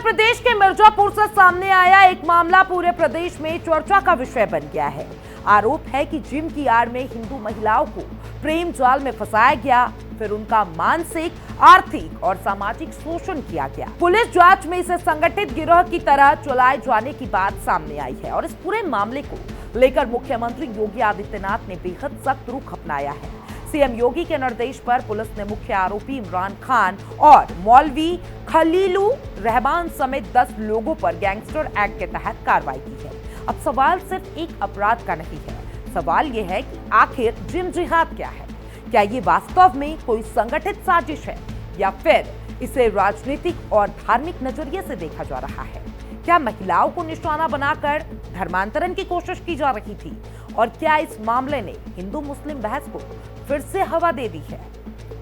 प्रदेश के मिर्जापुर से सामने आया एक मामला पूरे प्रदेश में चर्चा का विषय बन गया है। आरोप है कि जिम की आड़ में हिंदू महिलाओं को प्रेम जाल में फंसाया गया, फिर उनका मानसिक, आर्थिक और सामाजिक शोषण किया गया। पुलिस जांच में इसे संगठित गिरोह की तरह चलाए जाने की बात सामने आई है और इस पूरे मामले को लेकर मुख्यमंत्री योगी आदित्यनाथ ने बेहद सख्त रुख अपनाया है। सीएम योगी के निर्देश पर पुलिस ने मुख्य आरोपी इमरान खान और मौलवी खलीलू रहमान समेत 10 लोगों पर गैंगस्टर एक्ट के तहत कार्रवाई की है। अब सवाल सिर्फ एक अपराध का नहीं है, सवाल यह है कि आखिर जिम जिहाद क्या है? क्या ये वास्तव में कोई संगठित साजिश है या फिर इसे राजनीतिक और धार्मिक नजरिए से देखा जा रहा है? क्या महिलाओं को निशाना बनाकर धर्मांतरण की कोशिश की जा रही थी और क्या इस मामले ने हिंदू मुस्लिम बहस को फिर से हवा दे दी है?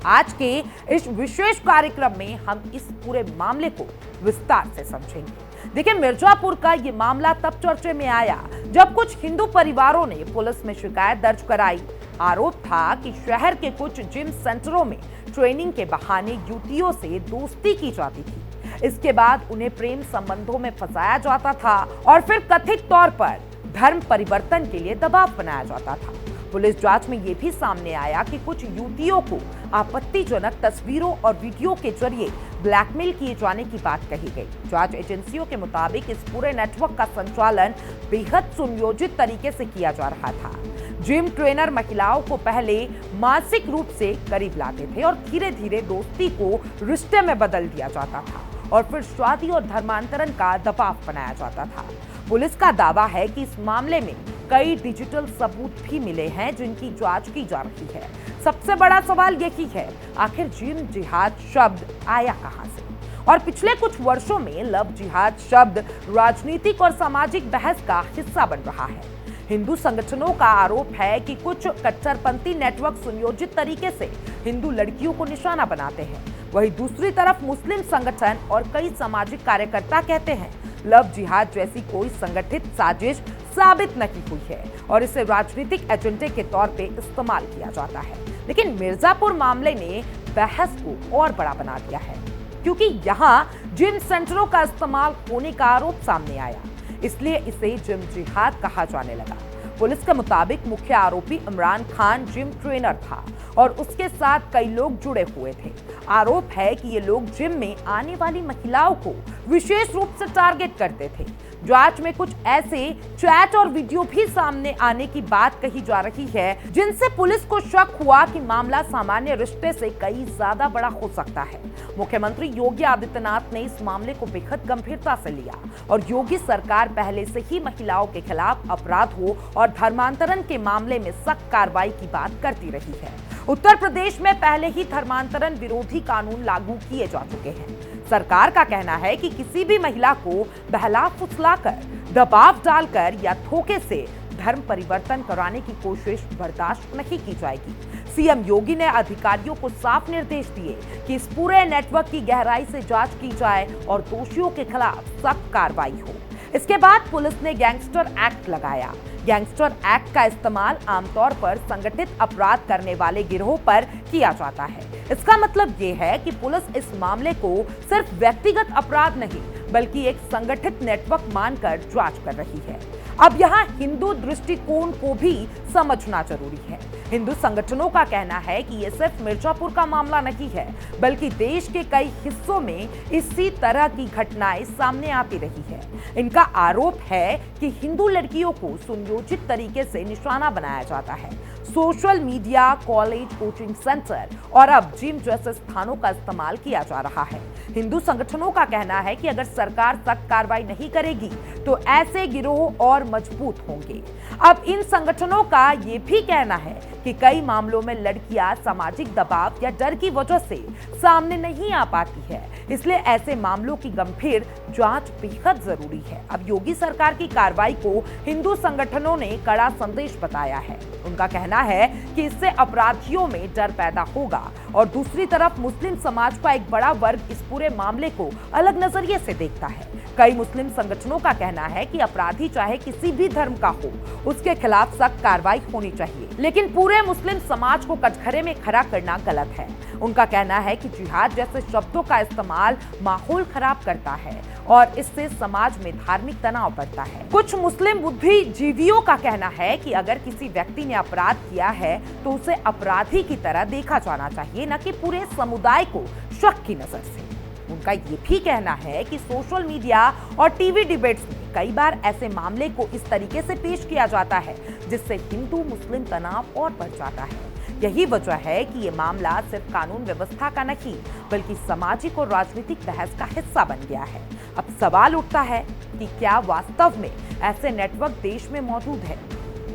आज के इस विशेष कार्यक्रम में हम इस पूरे मामले को विस्तार से समझेंगे। देखिए, मिर्जापुर का ये मामला तब चर्चे में आया जब कुछ हिंदू परिवारों ने पुलिस में शिकायत दर्ज कराई। आरोप था कि शहर के कुछ जिम सेंटरों में ट्रेनिंग के बहाने युवतियों से दोस्ती की जाती थी। इसके बाद उन्हें प्रेम संबंधों में फंसाया जाता था और फिर कथित तौर पर धर्म परिवर्तन के लिए दबाव बनाया जाता था। पुलिस जांच में यह भी सामने आया कि कुछ युवतियों को आपत्तिजनक तस्वीरों और वीडियो के जरिए ब्लैकमेल किए जाने की बात कही गई। जांच एजेंसियों के मुताबिक इस पूरे नेटवर्क का संचालन बेहद सुनियोजित तरीके से किया जा रहा था। जिम ट्रेनर महिलाओं को पहले मानसिक रूप से करीब लाते थे और धीरे धीरे दोस्ती को रिश्ते में बदल दिया जाता था और फिर शादी और धर्मांतरण का दबाव बनाया जाता था। पुलिस का दावा है कि इस मामले में कई डिजिटल सबूत भी मिले हैं जिनकी जांच की जा रही है। सबसे बड़ा सवाल यही है, आखिर जिम जिहाद शब्द आया कहां से? और पिछले कुछ वर्षों में लव जिहाद शब्द राजनीतिक और सामाजिक बहस का हिस्सा बन रहा है। हिंदू संगठनों का आरोप है कि कुछ कट्टरपंथी नेटवर्क सुनियोजित तरीके से हिंदू लड़कियों को निशाना बनाते हैं। वहीं दूसरी तरफ मुस्लिम संगठन और कई सामाजिक कार्यकर्ता कहते हैं लव जिहाद जैसी कोई संगठित साजिश साबित नहीं हुई है और इसे राजनीतिक एजेंडे के तौर पे इस्तेमाल किया जाता है। लेकिन मिर्जापुर मामले ने बहस को और बड़ा बना दिया है क्योंकि यहाँ जिम सेंटरों का इस्तेमाल होने का आरोप सामने आया, इसलिए इसे जिम जिहाद कहा जाने लगा। पुलिस के मुताबिक मुख्य आरोपी इमरान खान जिम ट्रेनर था और उसके साथ कई लोग जुड़े हुए थे। आरोप है कि ये लोग जिम में आने वाली महिलाओं को विशेष रूप से टारगेट करते थे। जांच में कुछ ऐसे चैट और वीडियो भी सामने आने की बात कही जा रही है जिनसे पुलिस को शक हुआ कि मामला सामान्य रिश्ते से कई ज्यादा बड़ा हो सकता है। मुख्यमंत्री योगी आदित्यनाथ ने इस मामले को बेहद गंभीरता से लिया और योगी सरकार पहले से ही महिलाओं के खिलाफ अपराधों और धर्मांतरण के मामले में सख्त कार्रवाई की बात करती रही है। उत्तर प्रदेश में पहले ही धर्मांतरण विरोधी कानून लागू किए जा चुके हैं। सरकार का कहना है कि किसी भी महिला को बहला फुसलाकर, दबाव डालकर या धोखे से धर्म परिवर्तन कराने की कोशिश बर्दाश्त नहीं की जाएगी। सीएम योगी ने अधिकारियों को साफ निर्देश दिए कि इस पूरे नेटवर्क की गहराई से जांच की जाए और दोषियों के खिलाफ सख्त कार्रवाई हो। इसके बाद पुलिस ने गैंगस्टर एक्ट लगाया। गैंगस्टर एक्ट का इस्तेमाल आमतौर पर संगठित अपराध करने वाले गिरोह पर किया जाता है। इसका मतलब ये है कि पुलिस इस मामले को सिर्फ व्यक्तिगत अपराध नहीं बल्कि एक संगठित नेटवर्क मानकर जांच कर रही है। अब यहाँ हिंदू दृष्टिकोण को भी समझना जरूरी है। हिंदू संगठनों का कहना है कि ये सिर्फ मिर्जापुर का मामला नहीं है बल्कि देश के कई हिस्सों में इसी तरह की घटनाएं सामने आती रही है। इनका आरोप है कि हिंदू लड़कियों को सुनियोजित तरीके से निशाना बनाया जाता है। Social media, college, coaching centre और अब जिम जैसे स्थानों का इस्तेमाल किया जा रहा है। हिंदू संगठनों का कहना है कि अगर सरकार सख्त कार्रवाई नहीं करेगी तो ऐसे गिरोह और मजबूत होंगे। अब इन संगठनों का ये भी कहना है कि कई मामलों में लड़कियां सामाजिक दबाव या डर की वजह से सामने नहीं आ पाती है, इसलिए ऐसे मामलों की गंभीर जांच बेहद जरूरी है। अब योगी सरकार की कार्रवाई को हिंदू संगठनों ने कड़ा संदेश बताया है। उनका कहना है कि इससे अपराधियों में डर पैदा होगा और दूसरी तरफ मुस्लिम समाज का एक बड़ा वर्ग इस पूरे मामले को अलग नजरिए से देखता है। कई मुस्लिम संगठनों का कहना है कि अपराधी चाहे किसी भी धर्म का हो, उसके खिलाफ सख्त कार्रवाई होनी चाहिए। लेकिन पूरे मुस्लिम समाज को कटघरे में खड़ा करना गलत है। उनका कहना है कि जिहाद जैसे शब्दों का इस्तेमाल माहौल खराब करता है और इससे समाज में धार्मिक तनाव बढ़ता है। कुछ मुस्लिम बुद्धिजीवियों का कहना है कि अगर किसी व्यक्ति ने अपराध किया है तो उसे अपराधी की तरह देखा जाना चाहिए, न कि पूरे समुदाय को शक की नजर से। उनका ये भी कहना है कि सोशल मीडिया और टीवी डिबेट्स में कई बार ऐसे मामले को इस तरीके से पेश किया जाता है जिससे हिंदू मुस्लिम तनाव और बढ़ जाता है। यही वजह है कि ये मामला सिर्फ कानून व्यवस्था का नहीं बल्कि सामाजिक और राजनीतिक बहस का हिस्सा बन गया है। अब सवाल उठता है कि क्या वास्तव में ऐसे नेटवर्क देश में मौजूद है?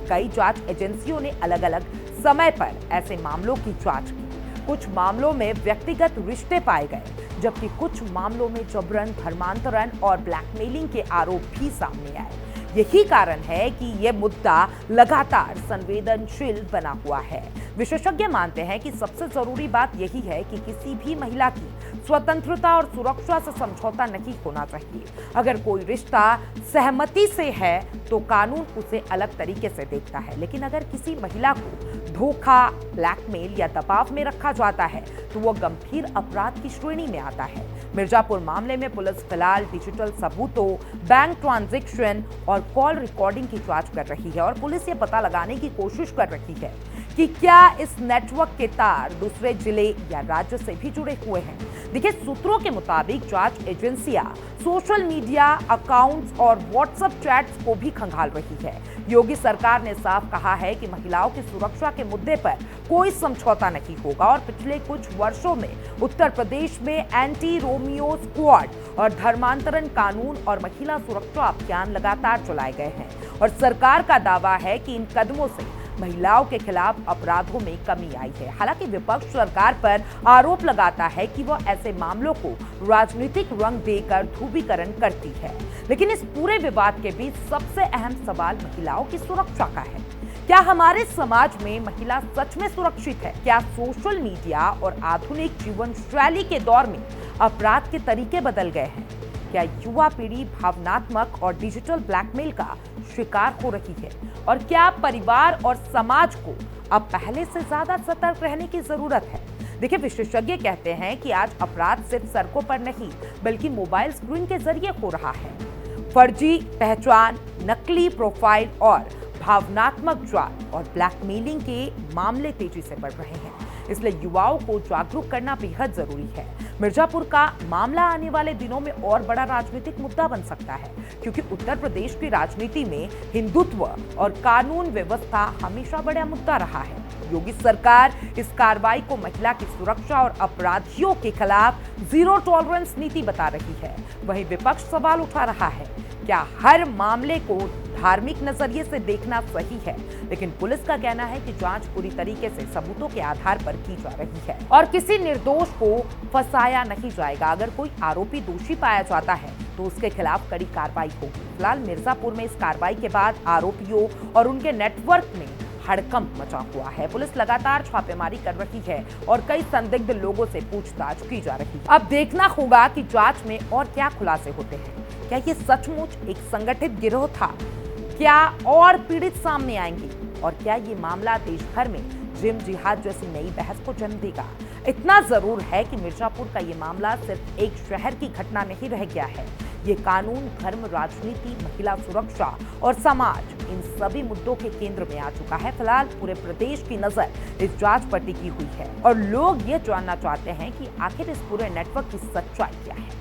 कई जांच एजेंसियों ने अलग अलग समय पर ऐसे मामलों की जांच की। कुछ मामलों में व्यक्तिगत रिश्ते पाए गए, जबकि कुछ मामलों में जबरन, धर्मांतरण और ब्लैकमेलिंग के आरोप भी सामने आए। यही कारण है कि यह मुद्दा लगातार संवेदनशील बना हुआ है। विशेषज्ञ मानते हैं कि सबसे जरूरी बात यही है कि किसी भी महिला की स्वतंत्रता और सुरक्षा से समझौता नहीं होना चाहिए। अगर कोई रिश्ता सहमति से है तो कानून उसे अलग तरीके से देखता है, लेकिन अगर किसी महिला को धोखा, ब्लैकमेल या दबाव में रखा जाता है तो वो गंभीर अपराध की श्रेणी में आता है। मिर्जापुर मामले में पुलिस फिलहाल डिजिटल सबूतों, बैंक ट्रांजैक्शन और कॉल रिकॉर्डिंग की जांच कर रही है और पुलिस ये पता लगाने की कोशिश कर रही है कि क्या इस नेटवर्क के तार दूसरे जिले या राज्य से भी जुड़े हुए हैं। देखिए, सूत्रों के मुताबिक जांच एजेंसियां सोशल मीडिया अकाउंट्स और व्हाट्सएप चैट्स को भी खंगाल रही है। योगी सरकार ने साफ कहा है कि महिलाओं की सुरक्षा के मुद्दे पर कोई समझौता नहीं होगा और पिछले कुछ वर्षों में उत्तर प्रदेश में एंटी रोमियो स्क्वाड और धर्मांतरण कानून और महिला सुरक्षा अभियान लगातार चलाए गए हैं और सरकार का दावा है कि इन कदमों से महिलाओं के खिलाफ अपराधों में कमी आई है। हालांकि विपक्ष सरकार पर आरोप लगाता है कि वह ऐसे मामलों को राजनीतिक रंग देकर ध्रुवीकरण करती है। लेकिन इस पूरे विवाद के बीच सबसे अहम सवाल महिलाओं की सुरक्षा का है। क्या हमारे समाज में महिला सच में सुरक्षित है? क्या सोशल मीडिया और आधुनिक जीवन शैली के दौर में अपराध के तरीके बदल गए हैं? क्या युवा पीढ़ी भावनात्मक और डिजिटल ब्लैकमेल का शिकार हो रही है? और क्या परिवार और समाज को अब पहले से ज्यादा सतर्क रहने की जरूरत है? देखिए, विशेषज्ञ कहते हैं कि आज अपराध सिर्फ सड़कों पर नहीं बल्कि मोबाइल स्क्रीन के जरिए हो रहा है। फर्जी पहचान, नकली प्रोफाइल और भावनात्मक जाल और ब्लैकमेलिंग के मामले तेजी से बढ़ रहे हैं। इसलिए युवाओं को जागरूक करना बेहद जरूरी है। मिर्जापुर का मामला आने वाले दिनों में और बड़ा राजनीतिक मुद्दा बन सकता है, क्योंकि उत्तर प्रदेश की राजनीति में हिंदुत्व और कानून व्यवस्था हमेशा बड़ा मुद्दा रहा है। योगी सरकार इस कार्रवाई को महिला की सुरक्षा और अपराधियों के खिलाफ जीरो टॉलरेंस नीति बता रही है। वहीं विपक्ष सवाल उठा रहा है, क्या हर मामले को धार्मिक नजरिए से देखना सही है? लेकिन पुलिस का कहना है कि जांच पूरी तरीके से सबूतों के आधार पर की जा रही है और किसी निर्दोष को फंसाया नहीं जाएगा। अगर कोई आरोपी दोषी पाया जाता है तो उसके खिलाफ कड़ी कार्रवाई होगी। फिलहाल मिर्जापुर में इस कार्रवाई के बाद आरोपियों और उनके नेटवर्क में हड़कंप मचा हुआ है। पुलिस लगातार छापेमारी कर रही है और कई संदिग्ध लोगों से पूछताछ की जा रही है। अब देखना होगा कि जांच में और क्या खुलासे होते हैं। क्या ये सचमुच एक संगठित गिरोह था? क्या और पीड़ित सामने आएंगे? और क्या ये मामला देश भर में जिम जिहाद जैसी नई बहस को जन्म देगा? इतना जरूर है कि मिर्जापुर का ये मामला सिर्फ एक शहर की घटना नहीं रह गया है। ये कानून, धर्म, राजनीति, महिला सुरक्षा और समाज, इन सभी मुद्दों के केंद्र में आ चुका है। फिलहाल पूरे प्रदेश की नजर इस जांच पर टिकी हुई है और लोग ये जानना चाहते हैं कि आखिर इस पूरे नेटवर्क की सच्चाई क्या है।